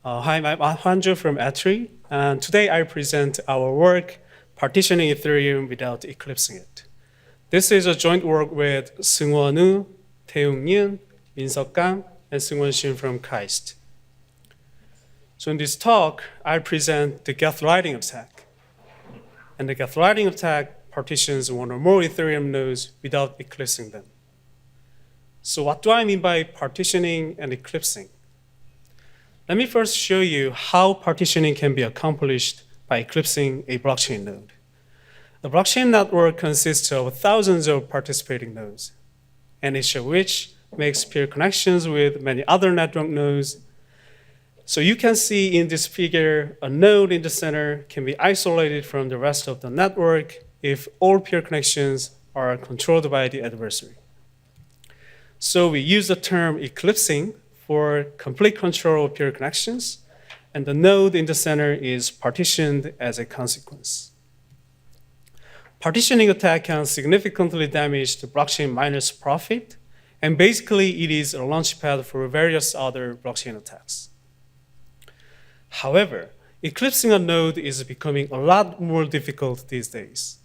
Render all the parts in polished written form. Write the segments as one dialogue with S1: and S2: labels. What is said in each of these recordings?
S1: Hi, I'm Hanjo from Atri, and today I present our work, Partitioning Ethereum without eclipsing it. This is a joint work with Seungwon Woo, Taeyoung Yoon, Min-seok Kang, and Seungwon Shin from KAIST. So in this talk, I present the Gethlighting attack. And the Gethlighting attack partitions one or more Ethereum nodes without eclipsing them. So what do I mean by partitioning and eclipsing? Let me first show you how partitioning can be accomplished by eclipsing a blockchain node. A blockchain network consists of thousands of participating nodes, and each of which makes peer connections with many other network nodes. So you can see in this figure, a node in the center can be isolated from the rest of the network if all peer connections are controlled by the adversary. So we use the term eclipsing for complete control of peer connections, and the node in the center is partitioned as a consequence. Partitioning attack can significantly damage the blockchain miner's profit, and basically it is a launchpad for various other blockchain attacks. However, eclipsing a node is becoming a lot more difficult these days.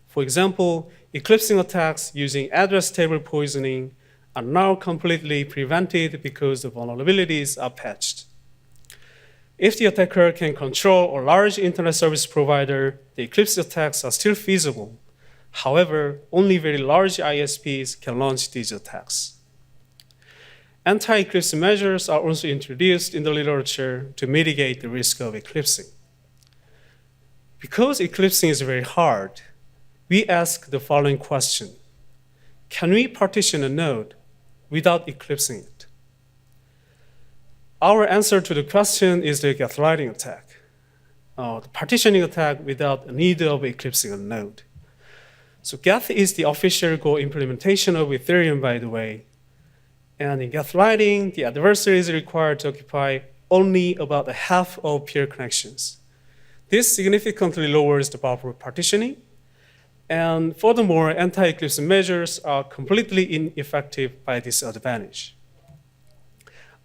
S1: For example, eclipsing attacks using address table poisoning are now completely prevented because the vulnerabilities are patched. If the attacker can control a large internet service provider, the eclipse attacks are still feasible. However, only very large ISPs can launch these attacks. Anti-eclipse measures are also introduced in the literature to mitigate the risk of eclipsing. Because eclipsing is very hard, we ask the following question: can we partition a node without eclipsing it? Our answer to the question is the Gethlighting attack, the partitioning attack without a need of eclipsing a node. So Geth is the official Go implementation of Ethereum, by the way. And in Gethlighting, the adversary is required to occupy only about half of peer connections. This significantly lowers the bar for partitioning. And furthermore, anti-eclipse measures are completely ineffective by this advantage.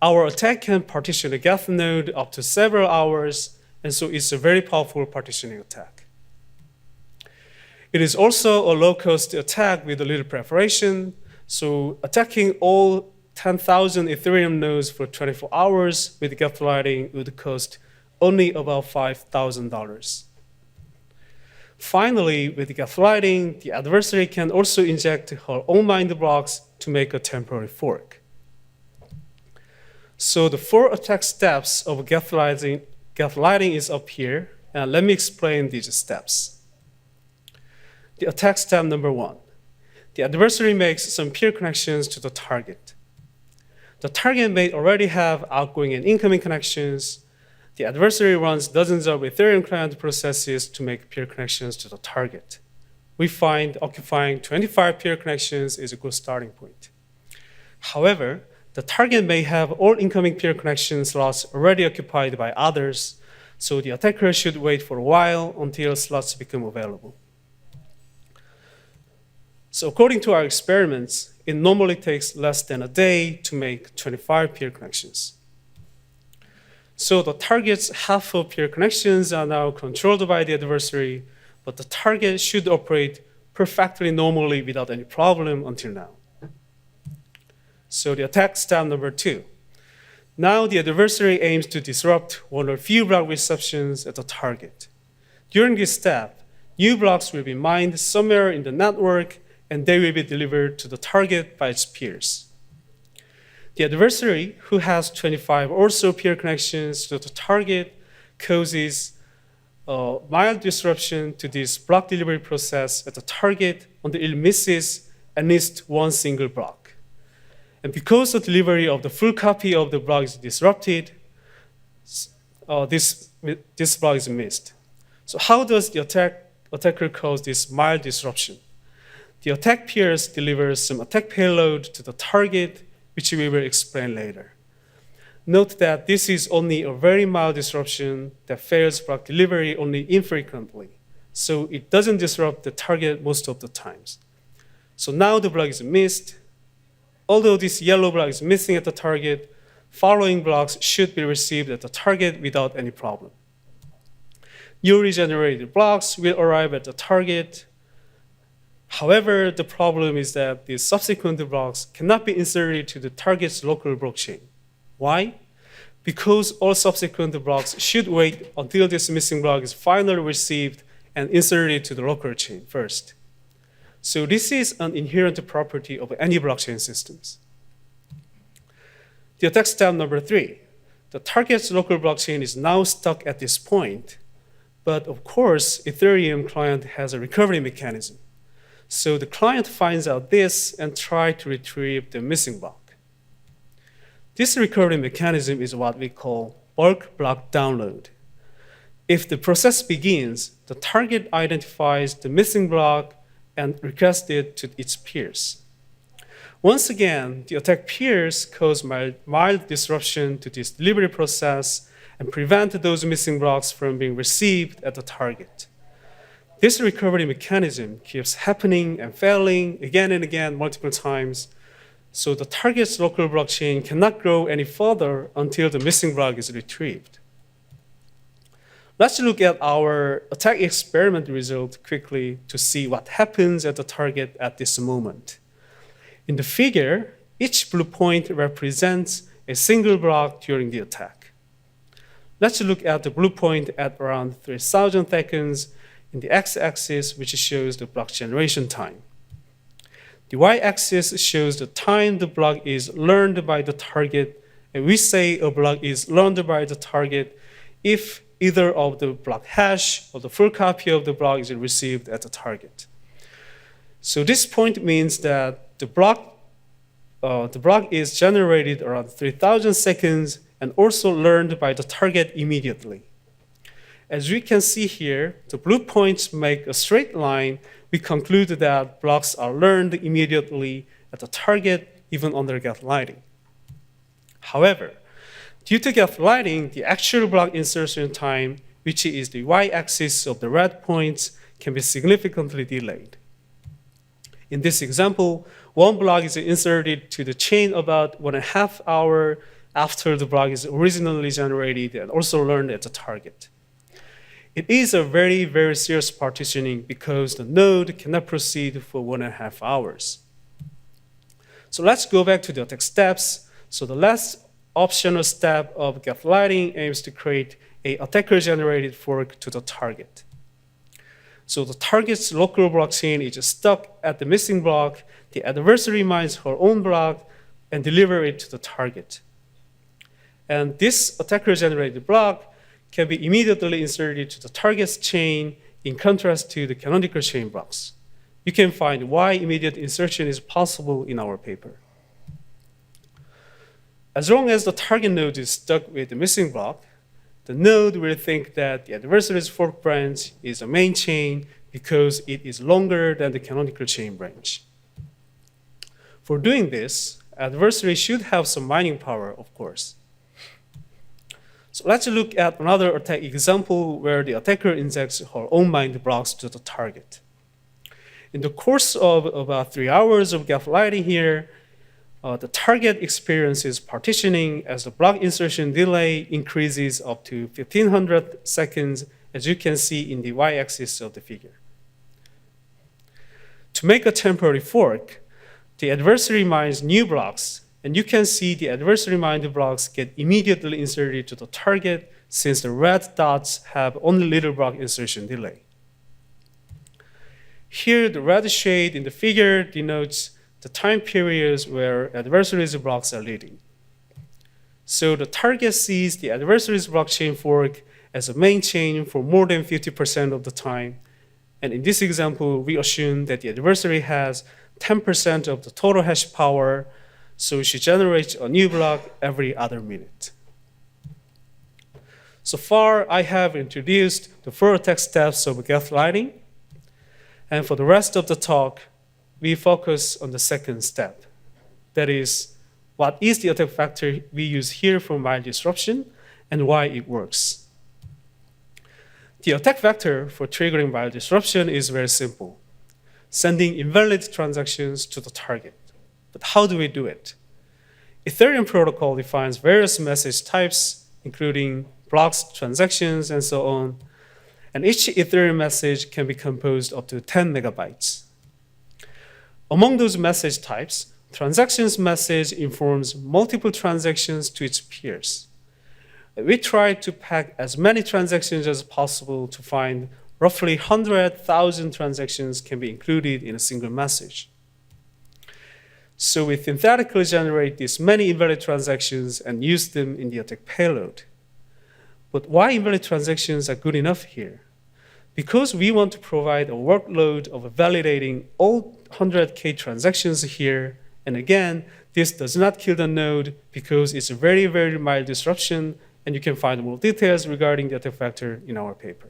S1: Our attack can partition a Geth node up to several hours, and so it's a very powerful partitioning attack. It is also a low-cost attack with a little preparation, so attacking all 10,000 Ethereum nodes for 24 hours with Gethlighting would cost only about $5,000. Finally, with Gethlighting, the adversary can also inject her own mined blocks to make a temporary fork. So the 4 attack steps of Gethlighting is up here, and let me explain these steps. The attack step number 1. The adversary makes some peer connections to the target. The target may already have outgoing and incoming connections. The adversary runs dozens of Ethereum client processes to make peer connections to the target. We find occupying 25 peer connections is a good starting point. However, the target may have all incoming peer connection slots already occupied by others, so the attacker should wait for a while until slots become available. So according to our experiments, it normally takes less than a day to make 25 peer connections. So the target's half of peer connections are now controlled by the adversary, but the target should operate perfectly normally without any problem until now. So the attack step number 2. Now the adversary aims to disrupt one or few block receptions at the target. During this step, new blocks will be mined somewhere in the network, and they will be delivered to the target by its peers. The adversary, who has 25 or so peer connections to the target, causes a mild disruption to this block delivery process at the target until it misses at least one single block. And because the delivery of the full copy of the block is disrupted, this block is missed. So how does the attacker cause this mild disruption? The attack peers delivers some attack payload to the target, which we will explain later. Note that this is only a very mild disruption that fails block delivery only infrequently, so it doesn't disrupt the target most of the times. So now the block is missed. Although this yellow block is missing at the target, following blocks should be received at the target without any problem. Newly generated blocks will arrive at the target. However, the problem is that these subsequent blocks cannot be inserted to the target's local blockchain. Why? Because all subsequent blocks should wait until this missing block is finally received and inserted to the local chain first. So this is an inherent property of any blockchain systems. The attack step number 3. The target's local blockchain is now stuck at this point, but of course, Ethereum client has a recovery mechanism. So the client finds out this and tries to retrieve the missing block. This recovery mechanism is what we call bulk block download. If the process begins, the target identifies the missing block and requests it to its peers. Once again, the attack peers cause mild disruption to this delivery process and prevent those missing blocks from being received at the target. This recovery mechanism keeps happening and failing again and again multiple times, so the target's local blockchain cannot grow any further until the missing block is retrieved. Let's look at our attack experiment result quickly to see what happens at the target at this moment. In the figure, each blue point represents a single block during the attack. Let's look at the blue point at around 3,000 seconds in the x-axis, which shows the block generation time. The y-axis shows the time the block is learned by the target, and we say a block is learned by the target if either of the block hash or the full copy of the block is received at the target. So this point means that the block is generated around 3,000 seconds and also learned by the target immediately. As we can see here, the blue points make a straight line. We conclude that blocks are learned immediately at the target, even under Gethlighting. However, due to Gethlighting, the actual block insertion time, which is the y-axis of the red points, can be significantly delayed. In this example, one block is inserted to the chain about 1.5 hours after the block is originally generated and also learned at the target. It is a very, very serious partitioning because the node cannot proceed for 1.5 hours. So let's go back to the attack steps. So the last optional step of Gethlighting aims to create an attacker-generated fork to the target. So the target's local blockchain is stuck at the missing block. The adversary mines her own block and delivers it to the target. And this attacker-generated block can be immediately inserted to the target's chain in contrast to the canonical chain blocks. You can find why immediate insertion is possible in our paper. As long as the target node is stuck with the missing block, the node will think that the adversary's fork branch is the main chain because it is longer than the canonical chain branch. For doing this, adversary should have some mining power, of course. So let's look at another attack example where the attacker injects her own mined blocks to the target. In the course of about 3 hours of Gethlighting here, the target experiences partitioning as the block insertion delay increases up to 1,500 seconds, as you can see in the y-axis of the figure. To make a temporary fork, the adversary mines new blocks, and you can see the adversary mined blocks get immediately inserted to the target since the red dots have only little block insertion delay. Here, the red shade in the figure denotes the time periods where adversary's blocks are leading. So the target sees the adversary's blockchain fork as a main chain for more than 50% of the time. And in this example, we assume that the adversary has 10% of the total hash power, so she generates a new block every other minute. So far, I have introduced the 4 attack steps of Gethlighting. And for the rest of the talk, we focus on the second step. That is, what is the attack vector we use here for mild disruption and why it works. The attack vector for triggering mild disruption is very simple: sending invalid transactions to the target. But how do we do it? Ethereum protocol defines various message types, including blocks, transactions, and so on. And each Ethereum message can be composed up to 10 megabytes. Among those message types, transactions message informs multiple transactions to its peers. We try to pack as many transactions as possible to find roughly 100,000 transactions can be included in a single message. So we synthetically generate these many invalid transactions and use them in the attack payload. But why invalid transactions are good enough here? Because we want to provide a workload of validating all 100K transactions here. And again, this does not kill the node because it's a very, very mild disruption, and you can find more details regarding the attack vector in our paper.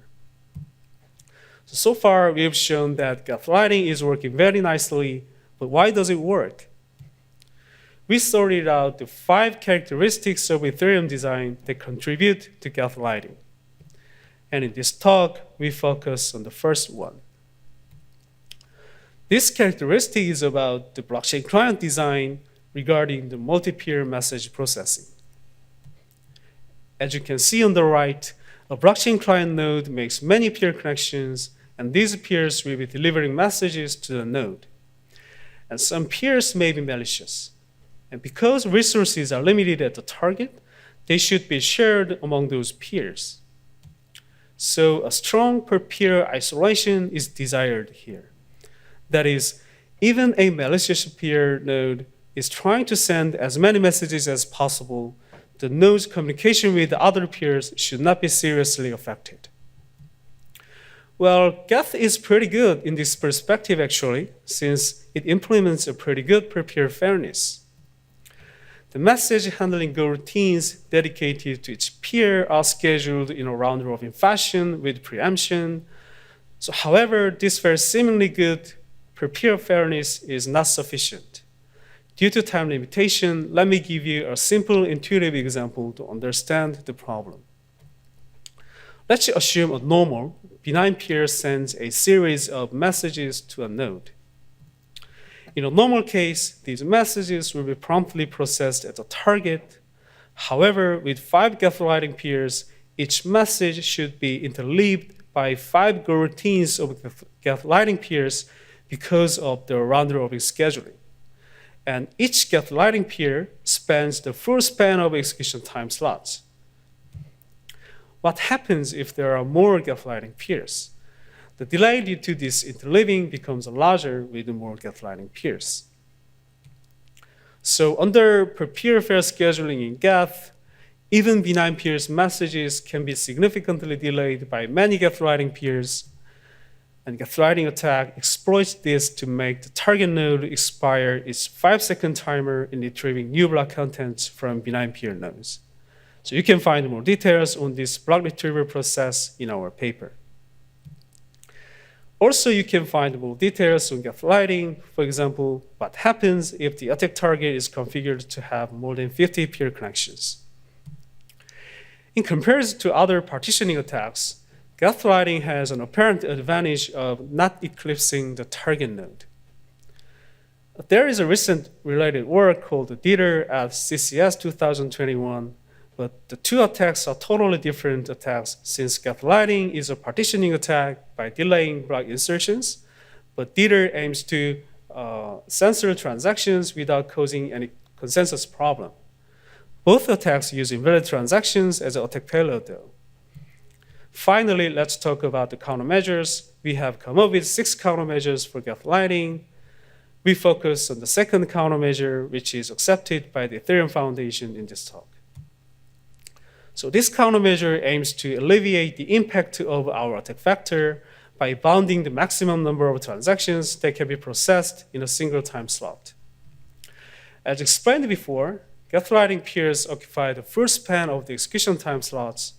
S1: So far, we've shown that Gethlighting is working very nicely, but why does it work? We sorted out the 5 characteristics of Ethereum design that contribute to Gethlighting. And in this talk, we focus on the first one. This characteristic is about the blockchain client design regarding the multi-peer message processing. As you can see on the right, a blockchain client node makes many peer connections, and these peers will be delivering messages to the node. And some peers may be malicious. And because resources are limited at the target, they should be shared among those peers. So a strong per-peer isolation is desired here. That is, even a malicious peer node is trying to send as many messages as possible. The node's communication with the other peers should not be seriously affected. Well, Geth is pretty good in this perspective, actually, since it implements a pretty good per-peer fairness. The message handling routines dedicated to each peer are scheduled in a round-robin fashion with preemption. So, however, this very seemingly good per-peer fairness is not sufficient. Due to time limitation, let me give you a simple intuitive example to understand the problem. Let's assume a normal benign peer sends a series of messages to a node. In a normal case, these messages will be promptly processed at the target. However, with 5 Gethlighting peers, each message should be interleaved by 5 coroutines of Gethlighting peers because of the round-robin scheduling. And each Gethlighting peer spans the full span of execution time slots. What happens if there are more Gethlighting peers? The delay due to this interleaving becomes larger with more Gethlighting peers. So under per-peer fair scheduling in Geth, even benign peers' messages can be significantly delayed by many Gethlighting peers, and Gethlighting attack exploits this to make the target node expire its 5-second timer in retrieving new block contents from benign peer nodes. So you can find more details on this block retrieval process in our paper. Also, you can find more details on Gethlighting. For example, what happens if the attack target is configured to have more than 50 peer connections. In comparison to other partitioning attacks, Gethlighting has an apparent advantage of not eclipsing the target node. There is a recent related work called Dieter at CCS 2021, but the two attacks are totally different attacks since Gethlighting is a partitioning attack by delaying block insertions, but Dieter aims to censor transactions without causing any consensus problem. Both attacks use invalid transactions as an attack payload, though. Finally, let's talk about the countermeasures. We have come up with 6 countermeasures for Gethlighting. We focus on the second countermeasure, which is accepted by the Ethereum Foundation in this talk. So this countermeasure aims to alleviate the impact of our attack vector by bounding the maximum number of transactions that can be processed in a single time slot. As explained before, Gethlighting peers occupy the full span of the execution time slots.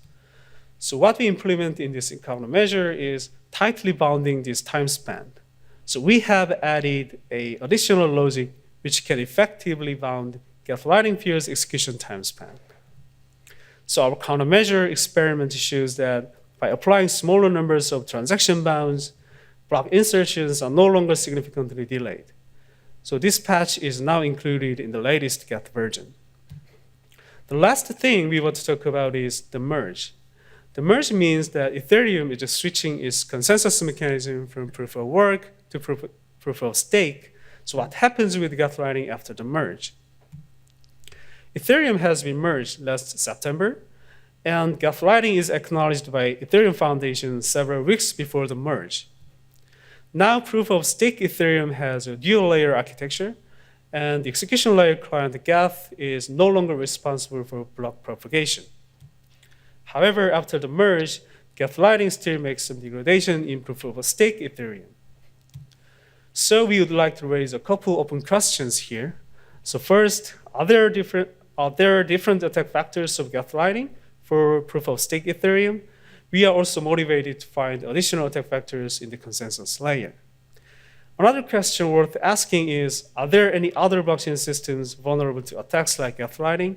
S1: So what we implement in this countermeasure is tightly bounding this time span. So we have added an additional logic which can effectively bound Gethlighting peers' execution time span. So our countermeasure experiment shows that by applying smaller numbers of transaction bounds, block insertions are no longer significantly delayed. So this patch is now included in the latest Geth version. The last thing we want to talk about is the merge. The merge means that Ethereum is just switching its consensus mechanism from proof of work to proof of stake. So what happens with Gethlighting after the merge? Ethereum has been merged last September, and Gethlighting is acknowledged by Ethereum Foundation several weeks before the merge. Now proof of stake Ethereum has a dual layer architecture, and the execution layer client Geth is no longer responsible for block propagation. However, after the merge, Gethlighting still makes some degradation in proof of stake Ethereum. So we would like to raise a couple open questions here. So first, are there different attack factors of Gethlighting for proof of stake Ethereum? We are also motivated to find additional attack factors in the consensus layer. Another question worth asking is, are there any other blockchain systems vulnerable to attacks like Gethlighting?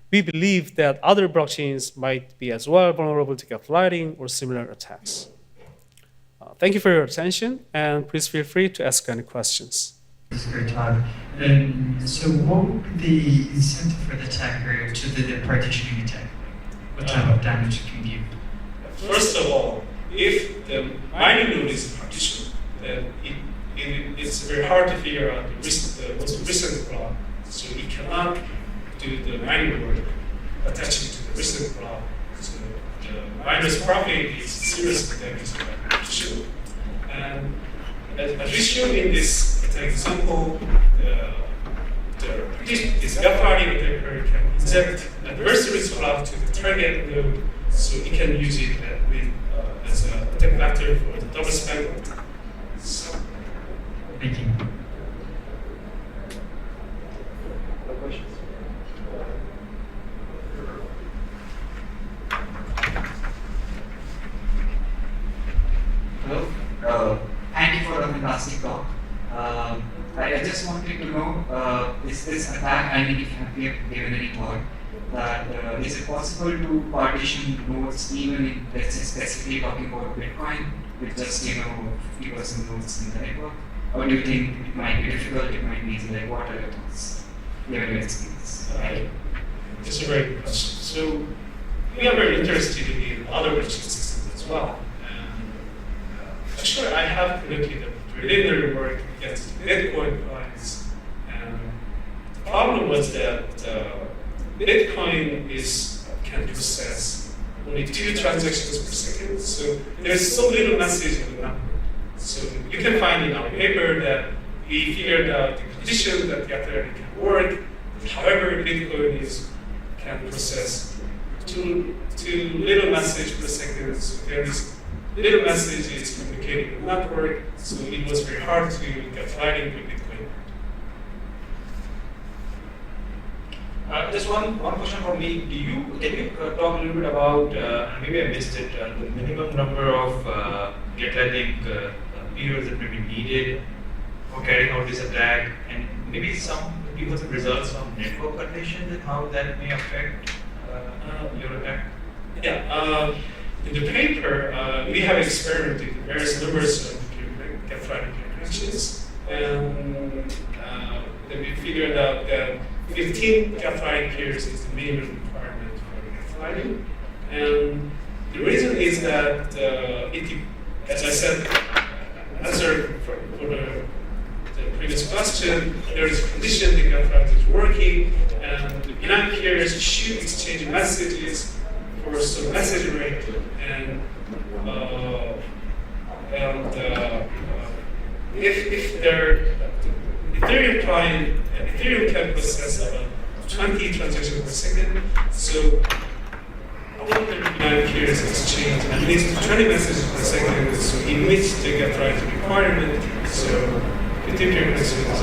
S1: We believe that other blockchains might be as well vulnerable to Gethlighting or similar attacks. Thank you for your attention, and please feel free to ask any questions.
S2: It's a great talk. So what would be the incentive for the attacker to the partitioning attack? What type of damage it can give?
S1: First of all, if the mining node is partitioned, then it's very hard to figure out the most recent block. So we cannot do the mining work attaching to the recent block. So the miner's profit is seriously damaged by partition. And as we show in this example, this Gethlighting attacker can inject adversary's block to the target node, so it can use it as an attack vector for the double spend. So,
S2: thank you.
S3: Other questions?
S4: Hello. Thank you for a fantastic talk. I just wanted to know, is this attack, I mean, if you have given any thought, that is it possible to partition nodes even in, let's say, specifically talking about Bitcoin, with just, 50% nodes in the network? Or do you think it might be difficult, it might be easy? Like, what are your thoughts, given your experience?
S1: That's a very good question. So we are very interested in other blockchain systems as well. Actually, I have conducted a preliminary work against Bitcoin coins, and the problem was that Bitcoin can process only 2 transactions per second, so there's so little message in the number. So you can find in our paper that we figured out the condition that Gethlighting can work. However, Bitcoin can process too little message per second, so there is little message is communicating with the network, so it was very hard to Gethlighting with Bitcoin.
S3: Just one question from me. Can you talk a little bit about, maybe I missed it, the minimum number of Gethlighting peers that may be needed for carrying out this attack, and maybe give us some results on network conditions and how that may affect your attack?
S1: Yeah. In the paper, we have experimented with various numbers of Gethlighting connections, and then we figured out that 15 Gethlighting peers is the minimum requirement for Gethlighting. And the reason is that, as I said, answer for the previous question, there is a condition that Gethlighting is working, and the benign peers should exchange messages for some message rate, and if Ethereum can process about 20 transactions per second, so all the benign peers exchange at least 20 messages per second, so it meets the Gethlighting requirement, so 50 peer messages.